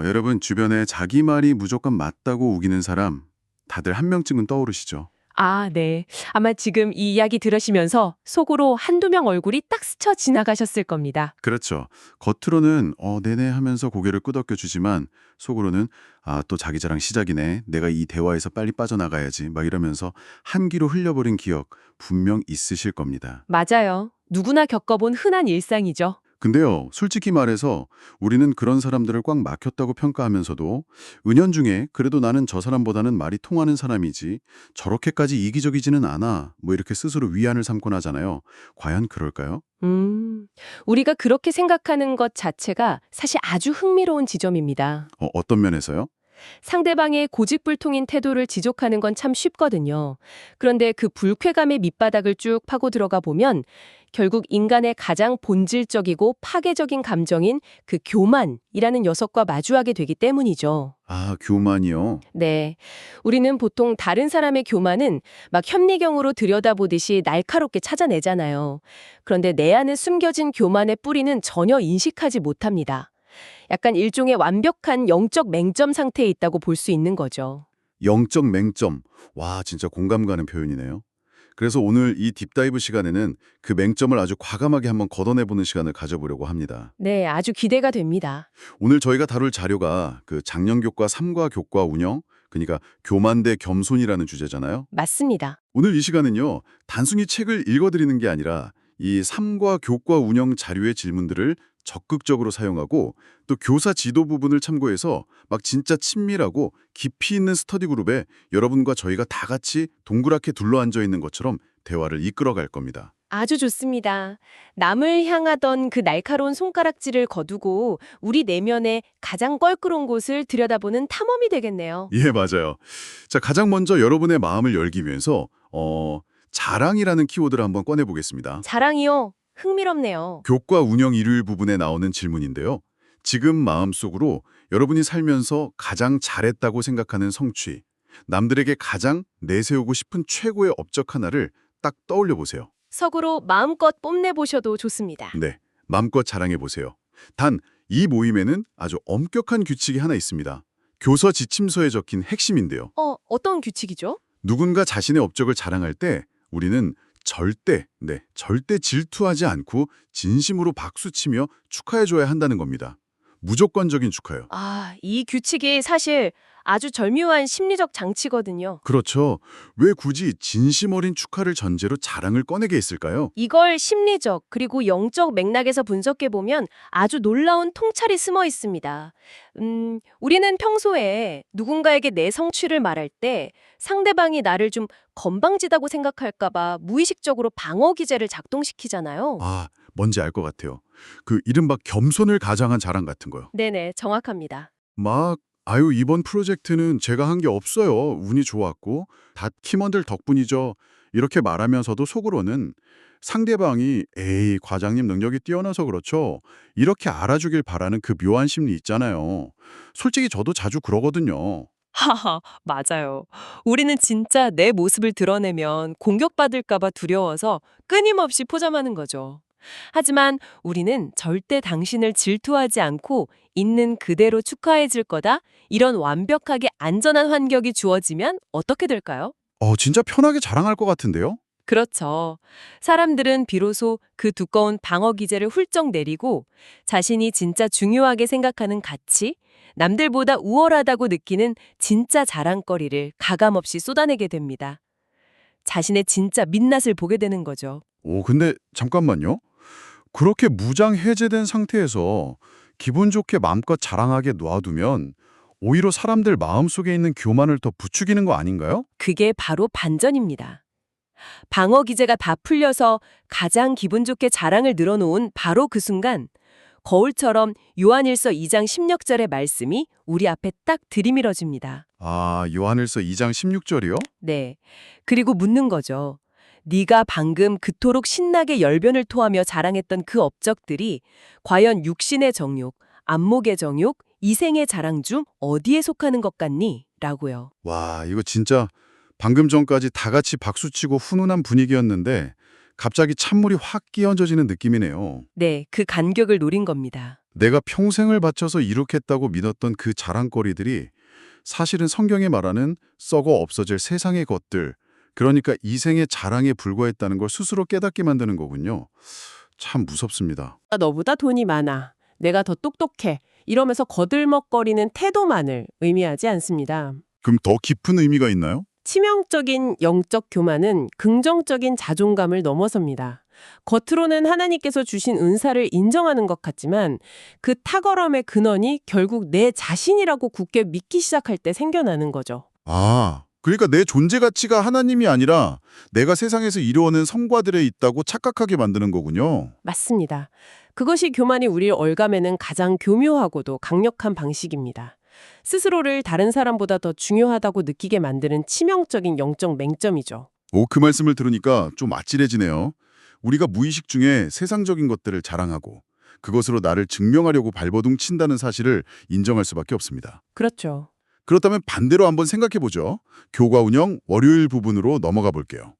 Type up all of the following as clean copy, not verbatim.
여러분 주변에 자기 말이 무조건 맞다고 우기는 사람 다들 한 명쯤은 떠오르시죠? 아, 네. 아마 지금 이 이야기 들으시면서 속으로 한두 명 얼굴이 딱 스쳐 지나가셨을 겁니다. 그렇죠. 겉으로는 네네 하면서 고개를 끄덕여 주지만 속으로는 또 자기 자랑 시작이네. 내가 이 대화에서 빨리 빠져나가야지. 막 이러면서 한 귀로 흘려버린 기억 분명 있으실 겁니다. 맞아요. 누구나 겪어본 흔한 일상이죠. 근데요, 솔직히 말해서 우리는 그런 사람들을 꽉 막혔다고 평가하면서도 은연중에 그래도 나는 저 사람보다는 말이 통하는 사람이지 저렇게까지 이기적이지는 않아. 뭐 이렇게 스스로 위안을 삼곤 하잖아요. 과연 그럴까요? 우리가 그렇게 생각하는 것 자체가 사실 아주 흥미로운 지점입니다. 어떤 면에서요? 상대방의 고집불통인 태도를 지적하는 건 참 쉽거든요. 그런데 그 불쾌감의 밑바닥을 쭉 파고 들어가 보면 결국 인간의 가장 본질적이고 파괴적인 감정인 그 교만이라는 녀석과 마주하게 되기 때문이죠. 교만이요. 네. 우리는 보통 다른 사람의 교만은 막 현미경으로 들여다보듯이 날카롭게 찾아내잖아요. 그런데 내 안에 숨겨진 교만의 뿌리는 전혀 인식하지 못합니다. 약간 일종의 완벽한 영적 맹점 상태에 있다고 볼 수 있는 거죠. 영적 맹점. 와, 진짜 공감 가는 표현이네요. 그래서 오늘 이 딥다이브 시간에는 그 맹점을 아주 과감하게 한번 걷어내보는 시간을 가져보려고 합니다. 네, 아주 기대가 됩니다. 오늘 저희가 다룰 자료가 그 장년교과 3과 교과 운영, 그러니까 교만 대 겸손이라는 주제잖아요. 맞습니다. 오늘 이 시간은요, 단순히 책을 읽어드리는 게 아니라 이 3과 교과 운영 자료의 질문들을 적극적으로 사용하고 또 교사 지도 부분을 참고해서 막 진짜 친밀하고 깊이 있는 스터디 그룹에 여러분과 저희가 다 같이 동그랗게 둘러앉아 있는 것처럼 대화를 이끌어갈 겁니다. 아주 좋습니다. 남을 향하던 그 날카로운 손가락질을 거두고 우리 내면의 가장 껄끄러운 곳을 들여다보는 탐험이 되겠네요. 예, 맞아요. 자, 가장 먼저 여러분의 마음을 열기 위해서 자랑이라는 키워드를 한번 꺼내보겠습니다. 자랑이요. 흥미롭네요. 교과 운영 일일 부분에 나오는 질문인데요. 지금 마음속으로 여러분이 살면서 가장 잘했다고 생각하는 성취, 남들에게 가장 내세우고 싶은 최고의 업적 하나를 딱 떠올려 보세요. 석으로 마음껏 뽐내보셔도 좋습니다. 네, 마음껏 자랑해 보세요. 단, 이 모임에는 아주 엄격한 규칙이 하나 있습니다. 교서 지침서에 적힌 핵심인데요. 어떤 규칙이죠? 누군가 자신의 업적을 자랑할 때 우리는 절대 질투하지 않고 진심으로 박수치며 축하해줘야 한다는 겁니다. 무조건적인 축하요. 이 규칙이 사실 아주 절묘한 심리적 장치거든요. 그렇죠. 왜 굳이 진심 어린 축하를 전제로 자랑을 꺼내게 했을까요? 이걸 심리적 그리고 영적 맥락에서 분석해보면 아주 놀라운 통찰이 숨어 있습니다. 우리는 평소에 누군가에게 내 성취를 말할 때 상대방이 나를 좀 건방지다고 생각할까봐 무의식적으로 방어 기제를 작동시키잖아요. 뭔지 알 것 같아요. 그 이른바 겸손을 가장한 자랑 같은 거요. 네네, 정확합니다. 막 이번 프로젝트는 제가 한 게 없어요. 운이 좋았고 다 팀원들 덕분이죠. 이렇게 말하면서도 속으로는 상대방이 에이, 과장님 능력이 뛰어나서 그렇죠. 이렇게 알아주길 바라는 그 묘한 심리 있잖아요. 솔직히 저도 자주 그러거든요. 하하, 맞아요. 우리는 진짜 내 모습을 드러내면 공격받을까 봐 두려워서 끊임없이 포장하는 거죠. 하지만 우리는 절대 당신을 질투하지 않고 있는 그대로 축하해 줄 거다. 이런 완벽하게 안전한 환경이 주어지면 어떻게 될까요? 진짜 편하게 자랑할 것 같은데요? 그렇죠. 사람들은 비로소 그 두꺼운 방어 기제를 훌쩍 내리고 자신이 진짜 중요하게 생각하는 가치, 남들보다 우월하다고 느끼는 진짜 자랑거리를 가감없이 쏟아내게 됩니다. 자신의 진짜 민낯을 보게 되는 거죠. 근데 잠깐만요. 그렇게 무장 해제된 상태에서 기분 좋게 마음껏 자랑하게 놔두면 오히려 사람들 마음속에 있는 교만을 더 부추기는 거 아닌가요? 그게 바로 반전입니다. 방어 기제가 다 풀려서 가장 기분 좋게 자랑을 늘어놓은 바로 그 순간 거울처럼 요한일서 2장 16절의 말씀이 우리 앞에 딱 들이밀어집니다. 요한일서 2장 16절이요? 네. 그리고 묻는 거죠. 네가 방금 그토록 신나게 열변을 토하며 자랑했던 그 업적들이 과연 육신의 정욕, 안목의 정욕, 이생의 자랑 중 어디에 속하는 것 같니? 라고요. 와, 이거 진짜 방금 전까지 다 같이 박수치고 훈훈한 분위기였는데 갑자기 찬물이 확 끼얹어지는 느낌이네요. 네, 그 간격을 노린 겁니다. 내가 평생을 바쳐서 이룩했다고 믿었던 그 자랑거리들이 사실은 성경에 말하는 썩어 없어질 세상의 것들, 그러니까 이 생의 자랑에 불과했다는 걸 스스로 깨닫게 만드는 거군요. 참 무섭습니다. 너보다 돈이 많아. 내가 더 똑똑해. 이러면서 거들먹거리는 태도만을 의미하지 않습니다. 그럼 더 깊은 의미가 있나요? 치명적인 영적 교만은 긍정적인 자존감을 넘어섭니다. 겉으로는 하나님께서 주신 은사를 인정하는 것 같지만 그 탁월함의 근원이 결국 내 자신이라고 굳게 믿기 시작할 때 생겨나는 거죠. 아, 그러니까 내 존재 가치가 하나님이 아니라 내가 세상에서 이루어낸 성과들에 있다고 착각하게 만드는 거군요. 맞습니다. 그것이 교만이 우리를 얼감매는 가장 교묘하고도 강력한 방식입니다. 스스로를 다른 사람보다 더 중요하다고 느끼게 만드는 치명적인 영적 맹점이죠. 오, 그 말씀을 들으니까 좀 아찔해지네요. 우리가 무의식 중에 세상적인 것들을 자랑하고 그것으로 나를 증명하려고 발버둥 친다는 사실을 인정할 수밖에 없습니다. 그렇죠. 그렇다면 반대로 한번 생각해보죠. 교과 운영 월요일 부분으로 넘어가 볼게요.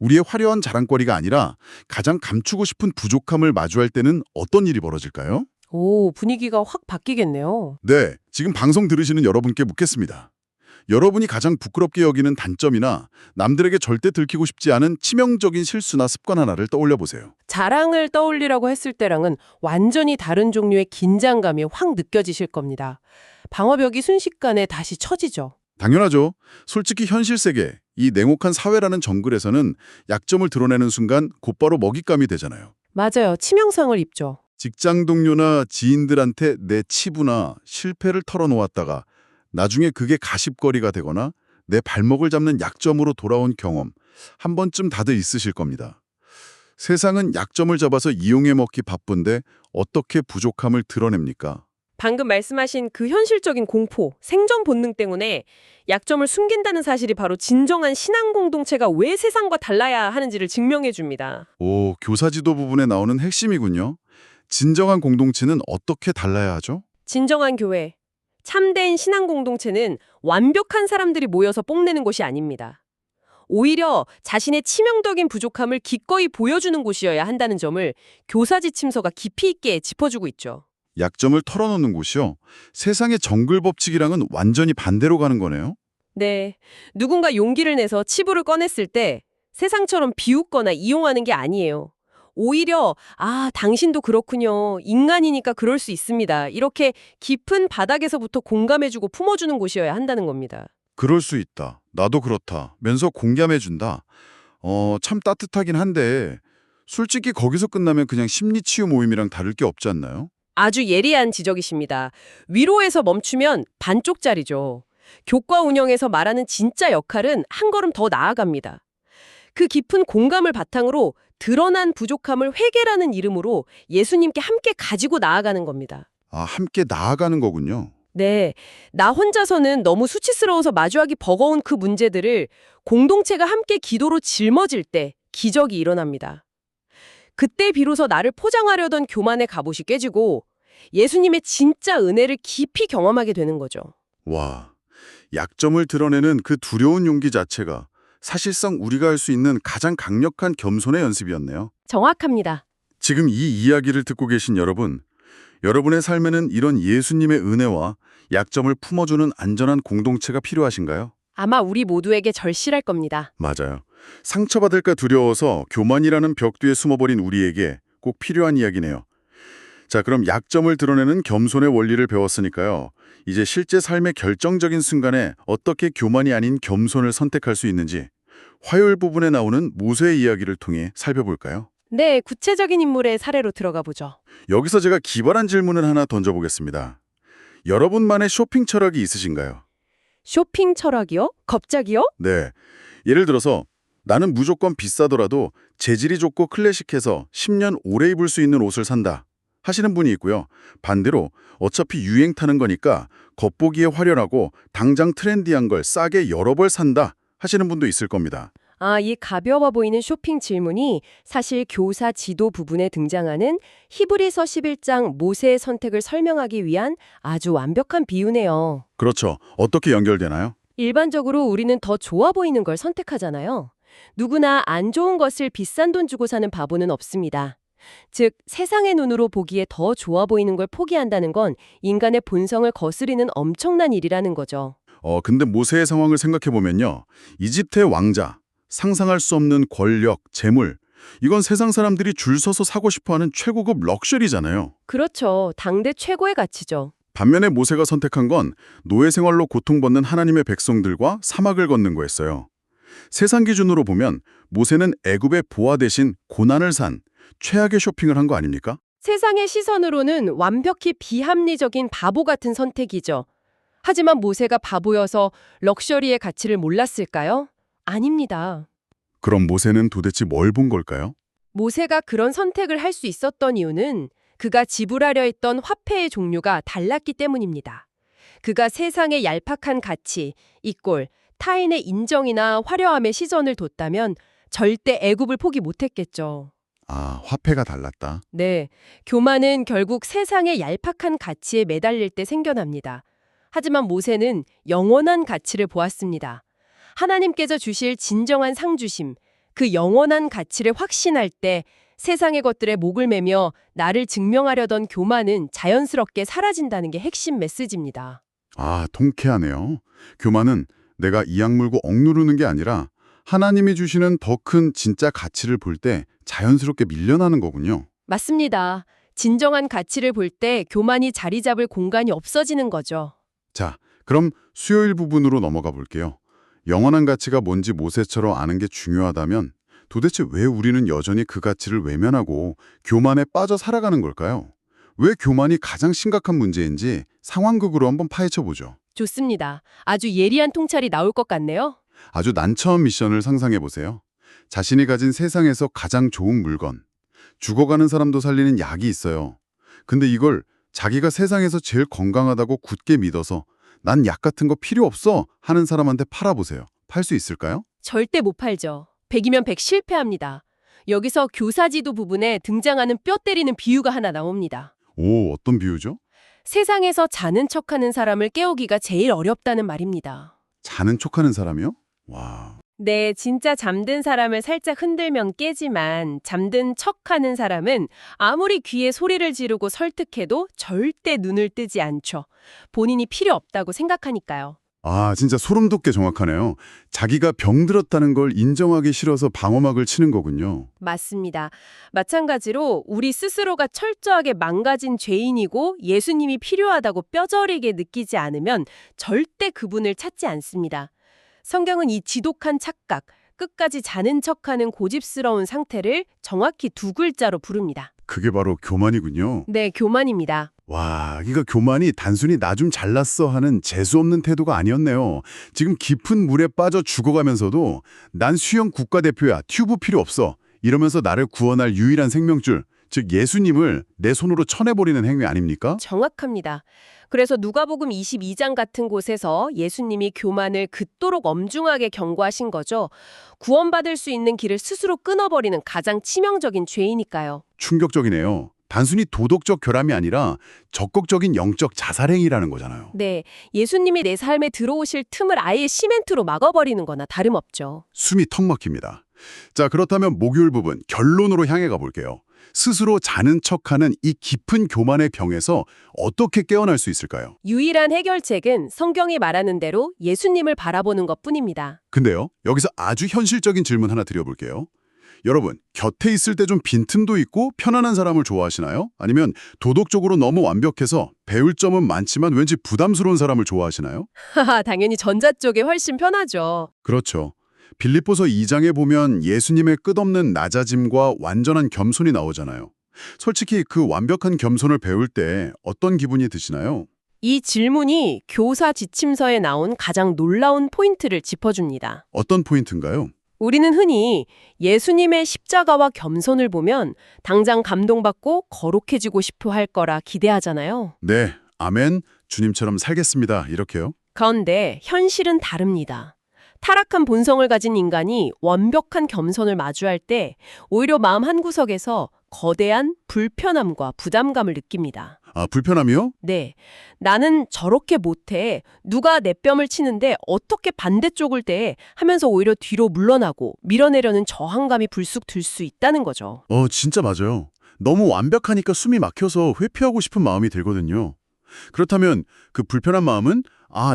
우리의 화려한 자랑거리가 아니라 가장 감추고 싶은 부족함을 마주할 때는 어떤 일이 벌어질까요? 오, 분위기가 확 바뀌겠네요. 네, 지금 방송 들으시는 여러분께 묻겠습니다. 여러분이 가장 부끄럽게 여기는 단점이나 남들에게 절대 들키고 싶지 않은 치명적인 실수나 습관 하나를 떠올려 보세요. 자랑을 떠올리라고 했을 때랑은 완전히 다른 종류의 긴장감이 확 느껴지실 겁니다. 방어벽이 순식간에 다시 쳐지죠. 당연하죠. 솔직히 현실 세계, 이 냉혹한 사회라는 정글에서는 약점을 드러내는 순간 곧바로 먹잇감이 되잖아요. 맞아요. 치명상을 입죠. 직장 동료나 지인들한테 내 치부나 실패를 털어놓았다가 나중에 그게 가십거리가 되거나 내 발목을 잡는 약점으로 돌아온 경험 한 번쯤 다들 있으실 겁니다. 세상은 약점을 잡아서 이용해 먹기 바쁜데 어떻게 부족함을 드러냅니까? 방금 말씀하신 그 현실적인 공포, 생존 본능 때문에 약점을 숨긴다는 사실이 바로 진정한 신앙 공동체가 왜 세상과 달라야 하는지를 증명해 줍니다. 오, 교사지도 부분에 나오는 핵심이군요. 진정한 공동체는 어떻게 달라야 하죠? 진정한 교회, 참된 신앙 공동체는 완벽한 사람들이 모여서 뽐내는 곳이 아닙니다. 오히려 자신의 치명적인 부족함을 기꺼이 보여주는 곳이어야 한다는 점을 교사지침서가 깊이 있게 짚어주고 있죠. 약점을 털어놓는 곳이요. 세상의 정글 법칙이랑은 완전히 반대로 가는 거네요. 네, 누군가 용기를 내서 치부를 꺼냈을 때 세상처럼 비웃거나 이용하는 게 아니에요. 오히려 당신도 그렇군요. 인간이니까 그럴 수 있습니다. 이렇게 깊은 바닥에서부터 공감해주고 품어주는 곳이어야 한다는 겁니다. 그럴 수 있다. 나도 그렇다. 면서 공감해준다. 참 따뜻하긴 한데 솔직히 거기서 끝나면 그냥 심리치유 모임이랑 다를 게 없지 않나요? 아주 예리한 지적이십니다. 위로에서 멈추면 반쪽짜리죠. 교과 운영에서 말하는 진짜 역할은 한 걸음 더 나아갑니다. 그 깊은 공감을 바탕으로 드러난 부족함을 회개라는 이름으로 예수님께 함께 가지고 나아가는 겁니다. 아, 함께 나아가는 거군요. 네, 나 혼자서는 너무 수치스러워서 마주하기 버거운 그 문제들을 공동체가 함께 기도로 짊어질 때 기적이 일어납니다. 그때 비로소 나를 포장하려던 교만의 갑옷이 깨지고 예수님의 진짜 은혜를 깊이 경험하게 되는 거죠. 와, 약점을 드러내는 그 두려운 용기 자체가 사실상 우리가 할 수 있는 가장 강력한 겸손의 연습이었네요. 정확합니다. 지금 이 이야기를 듣고 계신 여러분, 여러분의 삶에는 이런 예수님의 은혜와 약점을 품어주는 안전한 공동체가 필요하신가요? 아마 우리 모두에게 절실할 겁니다. 맞아요. 상처받을까 두려워서 교만이라는 벽 뒤에 숨어버린 우리에게 꼭 필요한 이야기네요. 자, 그럼 약점을 드러내는 겸손의 원리를 배웠으니까요. 이제 실제 삶의 결정적인 순간에 어떻게 교만이 아닌 겸손을 선택할 수 있는지 화요일 부분에 나오는 모세의 이야기를 통해 살펴볼까요? 네, 구체적인 인물의 사례로 들어가 보죠. 여기서 제가 기발한 질문을 하나 던져보겠습니다. 여러분만의 쇼핑 철학이 있으신가요? 쇼핑 철학이요? 갑자기요? 네. 예를 들어서 나는 무조건 비싸더라도 재질이 좋고 클래식해서 10년 오래 입을 수 있는 옷을 산다 하시는 분이 있고요. 반대로 어차피 유행 타는 거니까 겉보기에 화려하고 당장 트렌디한 걸 싸게 여러 벌 산다 하시는 분도 있을 겁니다. 이 가벼워 보이는 쇼핑 질문이 사실 교사 지도 부분에 등장하는 히브리서 11장 모세의 선택을 설명하기 위한 아주 완벽한 비유네요. 그렇죠. 어떻게 연결되나요? 일반적으로 우리는 더 좋아 보이는 걸 선택하잖아요. 누구나 안 좋은 것을 비싼 돈 주고 사는 바보는 없습니다. 즉, 세상의 눈으로 보기에 더 좋아 보이는 걸 포기한다는 건 인간의 본성을 거스리는 엄청난 일이라는 거죠. 근데 모세의 상황을 생각해보면요. 이집트의 왕자, 상상할 수 없는 권력, 재물, 이건 세상 사람들이 줄 서서 사고 싶어하는 최고급 럭셔리잖아요. 그렇죠. 당대 최고의 가치죠. 반면에 모세가 선택한 건 노예 생활로 고통받는 하나님의 백성들과 사막을 걷는 거였어요. 세상 기준으로 보면 모세는 애굽의 보아 대신 고난을 산 최악의 쇼핑을 한 거 아닙니까? 세상의 시선으로는 완벽히 비합리적인 바보 같은 선택이죠. 하지만 모세가 바보여서 럭셔리의 가치를 몰랐을까요? 아닙니다. 그럼 모세는 도대체 뭘 본 걸까요? 모세가 그런 선택을 할 수 있었던 이유는 그가 지불하려 했던 화폐의 종류가 달랐기 때문입니다. 그가 세상의 얄팍한 가치, 이꼴, 타인의 인정이나 화려함의 시선을 뒀다면 절대 애굽을 포기 못했겠죠. 아, 화폐가 달랐다. 네, 교만은 결국 세상의 얄팍한 가치에 매달릴 때 생겨납니다. 하지만 모세는 영원한 가치를 보았습니다. 하나님께서 주실 진정한 상주심, 그 영원한 가치를 확신할 때 세상의 것들에 목을 매며 나를 증명하려던 교만은 자연스럽게 사라진다는 게 핵심 메시지입니다. 아, 통쾌하네요. 교만은 내가 이악 물고 억누르는 게 아니라 하나님이 주시는 더 큰 진짜 가치를 볼 때 자연스럽게 밀려나는 거군요. 맞습니다. 진정한 가치를 볼 때 교만이 자리 잡을 공간이 없어지는 거죠. 자, 그럼 수요일 부분으로 넘어가 볼게요. 영원한 가치가 뭔지 모세처럼 아는 게 중요하다면 도대체 왜 우리는 여전히 그 가치를 외면하고 교만에 빠져 살아가는 걸까요? 왜 교만이 가장 심각한 문제인지 상황극으로 한번 파헤쳐 보죠. 좋습니다. 아주 예리한 통찰이 나올 것 같네요. 아주 난처한 미션을 상상해 보세요. 자신이 가진 세상에서 가장 좋은 물건, 죽어가는 사람도 살리는 약이 있어요. 근데 이걸 자기가 세상에서 제일 건강하다고 굳게 믿어서 난 약 같은 거 필요 없어 하는 사람한테 팔아보세요. 팔 수 있을까요? 절대 못 팔죠. 100이면 100 실패합니다. 여기서 교사지도 부분에 등장하는 뼈 때리는 비유가 하나 나옵니다. 오, 어떤 비유죠? 세상에서 자는 척하는 사람을 깨우기가 제일 어렵다는 말입니다. 자는 척하는 사람이요? 와, 네, 진짜 잠든 사람을 살짝 흔들면 깨지만 잠든 척하는 사람은 아무리 귀에 소리를 지르고 설득해도 절대 눈을 뜨지 않죠. 본인이 필요 없다고 생각하니까요. 아, 진짜 소름 돋게 정확하네요. 자기가 병들었다는 걸 인정하기 싫어서 방어막을 치는 거군요. 맞습니다. 마찬가지로 우리 스스로가 철저하게 망가진 죄인이고 예수님이 필요하다고 뼈저리게 느끼지 않으면 절대 그분을 찾지 않습니다. 성경은 이 지독한 착각, 끝까지 자는 척하는 고집스러운 상태를 정확히 두 글자로 부릅니다. 그게 바로 교만이군요. 네, 교만입니다. 와, 이거 교만이 단순히 나 좀 잘났어 하는 재수없는 태도가 아니었네요. 지금 깊은 물에 빠져 죽어가면서도 난 수영 국가대표야, 튜브 필요 없어 이러면서 나를 구원할 유일한 생명줄, 즉 예수님을 내 손으로 쳐내버리는 행위 아닙니까? 정확합니다. 그래서 누가복음 22장 같은 곳에서 예수님이 교만을 그토록 엄중하게 경고하신 거죠. 구원받을 수 있는 길을 스스로 끊어버리는 가장 치명적인 죄이니까요. 충격적이네요. 단순히 도덕적 결함이 아니라 적극적인 영적 자살행위라는 거잖아요. 네, 예수님이 내 삶에 들어오실 틈을 아예 시멘트로 막아버리는 거나 다름없죠. 숨이 턱 막힙니다. 자, 그렇다면 목요일 부분 결론으로 향해 가볼게요. 스스로 자는 척하는 이 깊은 교만의 병에서 어떻게 깨어날 수 있을까요? 유일한 해결책은 성경이 말하는 대로 예수님을 바라보는 것뿐입니다. 근데요, 여기서 아주 현실적인 질문 하나 드려볼게요. 여러분, 곁에 있을 때 좀 빈틈도 있고 편안한 사람을 좋아하시나요? 아니면 도덕적으로 너무 완벽해서 배울 점은 많지만 왠지 부담스러운 사람을 좋아하시나요? 하하, 당연히 전자 쪽에 훨씬 편하죠. 그렇죠. 빌립보서 2장에 보면 예수님의 끝없는 낮아짐과 완전한 겸손이 나오잖아요. 솔직히 그 완벽한 겸손을 배울 때 어떤 기분이 드시나요? 이 질문이 교사 지침서에 나온 가장 놀라운 포인트를 짚어줍니다. 어떤 포인트인가요? 우리는 흔히 예수님의 십자가와 겸손을 보면 당장 감동받고 거룩해지고 싶어 할 거라 기대하잖아요. 네, 아멘, 주님처럼 살겠습니다. 이렇게요? 그런데 현실은 다릅니다. 타락한 본성을 가진 인간이 완벽한 겸손을 마주할 때 오히려 마음 한구석에서 거대한 불편함과 부담감을 느낍니다. 아, 불편함이요? 네, 나는 저렇게 못해. 누가 내 뺨을 치는데 어떻게 반대쪽을 대? 하면서 오히려 뒤로 물러나고 밀어내려는 저항감이 불쑥 들 수 있다는 거죠. 진짜 맞아요. 너무 완벽하니까 숨이 막혀서 회피하고 싶은 마음이 들거든요. 그렇다면 그 불편한 마음은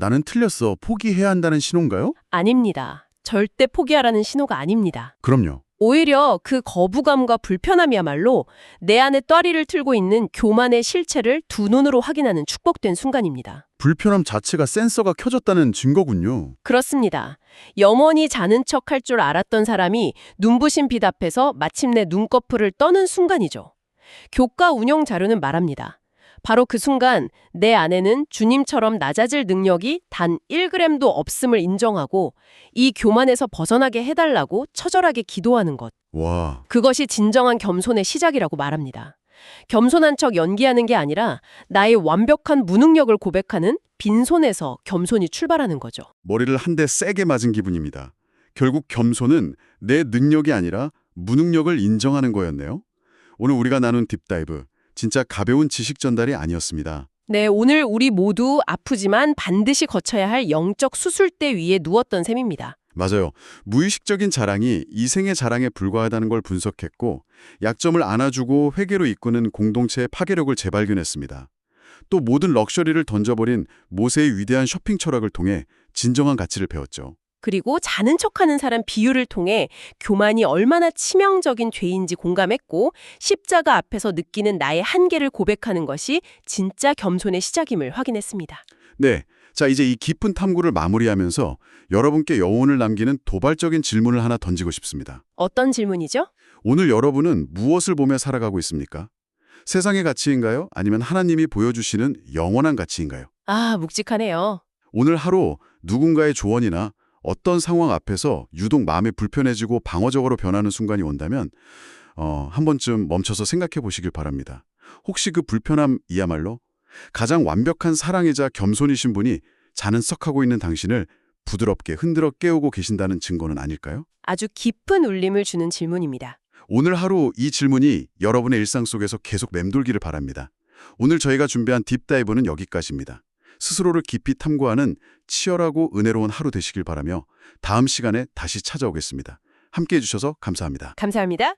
나는 틀렸어. 포기해야 한다는 신호인가요? 아닙니다. 절대 포기하라는 신호가 아닙니다. 그럼요. 오히려 그 거부감과 불편함이야말로 내 안에 또리를 틀고 있는 교만의 실체를 두 눈으로 확인하는 축복된 순간입니다. 불편함 자체가 센서가 켜졌다는 증거군요. 그렇습니다. 영원히 자는 척 할 줄 알았던 사람이 눈부신 빛 앞에서 마침내 눈꺼풀을 떠는 순간이죠. 교과 운영 자료는 말합니다. 바로 그 순간 내 안에는 주님처럼 낮아질 능력이 단 1g도 없음을 인정하고 이 교만에서 벗어나게 해달라고 처절하게 기도하는 것. 와, 그것이 진정한 겸손의 시작이라고 말합니다. 겸손한 척 연기하는 게 아니라 나의 완벽한 무능력을 고백하는 빈손에서 겸손이 출발하는 거죠. 머리를 한 대 세게 맞은 기분입니다. 결국 겸손은 내 능력이 아니라 무능력을 인정하는 거였네요. 오늘 우리가 나눈 딥다이브, 진짜 가벼운 지식 전달이 아니었습니다. 네, 오늘 우리 모두 아프지만 반드시 거쳐야 할 영적 수술대 위에 누웠던 셈입니다. 맞아요. 무의식적인 자랑이 이생의 자랑에 불과하다는 걸 분석했고 약점을 안아주고 회개로 이끄는 공동체의 파괴력을 재발견했습니다. 또 모든 럭셔리를 던져버린 모세의 위대한 쇼핑 철학을 통해 진정한 가치를 배웠죠. 그리고 자는 척하는 사람 비유를 통해 교만이 얼마나 치명적인 죄인지 공감했고 십자가 앞에서 느끼는 나의 한계를 고백하는 것이 진짜 겸손의 시작임을 확인했습니다. 네, 자 이제 이 깊은 탐구를 마무리하면서 여러분께 여운을 남기는 도발적인 질문을 하나 던지고 싶습니다. 어떤 질문이죠? 오늘 여러분은 무엇을 보며 살아가고 있습니까? 세상의 가치인가요? 아니면 하나님이 보여주시는 영원한 가치인가요? 묵직하네요. 오늘 하루 누군가의 조언이나 어떤 상황 앞에서 유독 마음이 불편해지고 방어적으로 변하는 순간이 온다면 한 번쯤 멈춰서 생각해 보시길 바랍니다. 혹시 그 불편함이야말로 가장 완벽한 사랑이자 겸손이신 분이 자는 척하고 있는 당신을 부드럽게 흔들어 깨우고 계신다는 증거는 아닐까요? 아주 깊은 울림을 주는 질문입니다. 오늘 하루 이 질문이 여러분의 일상 속에서 계속 맴돌기를 바랍니다. 오늘 저희가 준비한 딥다이브는 여기까지입니다. 스스로를 깊이 탐구하는 치열하고 은혜로운 하루 되시길 바라며 다음 시간에 다시 찾아오겠습니다. 함께해 주셔서 감사합니다. 감사합니다.